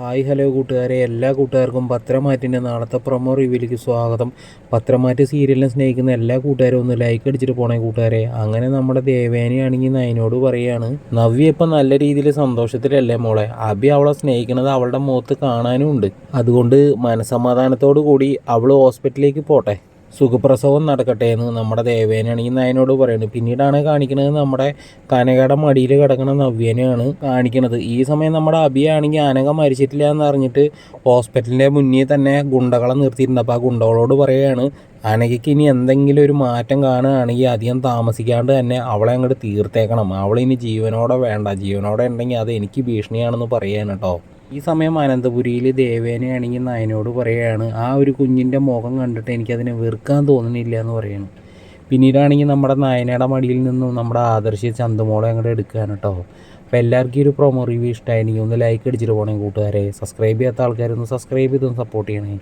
Hi hello കൂട്ടുകാരെ, എല്ലാ കൂട്ടുകാർക്കും പത്രമാറ്റിൻ്റെ നാളത്തെ പ്രൊമോ റിവ്യൂയിലേക്ക് സ്വാഗതം. പത്രമാറ്റ് സീരിയലിനെ സ്നേഹിക്കുന്ന എല്ലാ കൂട്ടുകാരും ഒന്ന് ലൈക്ക് അടിച്ചിട്ട് പോണേ കൂട്ടുകാരെ. അങ്ങനെ നമ്മുടെ ദേവേനയാണെങ്കിൽ നയനോട് പറയാണ്, നവ്യ ഇപ്പം നല്ല രീതിയിൽ സന്തോഷത്തിലല്ലേ മോളെ, അഭി അവളെ സ്നേഹിക്കുന്നത് അവളുടെ മുഖത്ത് കാണാനും ഉണ്ട്. അതുകൊണ്ട് മനസമാധാനത്തോടു കൂടി അവൾ ഹോസ്പിറ്റലിലേക്ക് പോട്ടെ, സുഖപ്രസവം നടക്കട്ടെ എന്ന് നമ്മുടെ ദേവേനാണെങ്കിൽ നയനോട് പറയുന്നത്. പിന്നീടാണ് കാണിക്കുന്നത് നമ്മുടെ കനകയുടെ മടിയിൽ കിടക്കുന്ന നവ്യനെയാണ് കാണിക്കുന്നത്. ഈ സമയം നമ്മുടെ അഭിയാണെങ്കിൽ അനഘ മരിച്ചിട്ടില്ല എന്ന് അറിഞ്ഞിട്ട് ഹോസ്പിറ്റലിൻ്റെ മുന്നിൽ തന്നെ ഗുണ്ടകളെ നിർത്തിയിട്ടുണ്ട്. അപ്പോൾ ആ ഗുണ്ടകളോട് പറയുകയാണ്, അനഘയ്ക്ക് ഇനി എന്തെങ്കിലും ഒരു മാറ്റം കാണുകയാണെങ്കിൽ അധികം താമസിക്കാണ്ട് തന്നെ അവളെ അങ്ങോട്ട് തീർത്തേക്കണം, അവളിനി ജീവനോടെ വേണ്ട, ജീവനോടെ ഉണ്ടെങ്കിൽ അത് എനിക്ക് ഭീഷണിയാണെന്ന് പറയാൻ കേട്ടോ. ഈ സമയം അനന്തപുരിയിൽ ദേവേനയാണെങ്കിൽ നയനോട് പറയുകയാണ്, ആ ഒരു കുഞ്ഞിൻ്റെ മുഖം കണ്ടിട്ട് എനിക്കതിനെ വെറുക്കാൻ തോന്നുന്നില്ല എന്ന് പറയുന്നു. പിന്നീടാണെങ്കിൽ നമ്മുടെ നയനയുടെ മടിയിൽ നിന്നും നമ്മുടെ ആദർശ് ചന്തുമോളെ അങ്ങോട്ട് എടുക്കുകയാണ് കേട്ടോ. അപ്പോൾ എല്ലാവർക്കും ഈ ഒരു പ്രൊമോ റിവ്യൂ ഇഷ്ടമായിരുന്നെങ്കിൽ ഒന്ന് ലൈക്ക് അടിച്ചിട്ട് പോകണേ കൂട്ടുകാരെ. സബ്സ്ക്രൈബ് ചെയ്യാത്ത ആൾക്കാരൊന്ന് സബ്സ്ക്രൈബ് ചെയ്തൊന്ന് സപ്പോർട്ട് ചെയ്യണേ.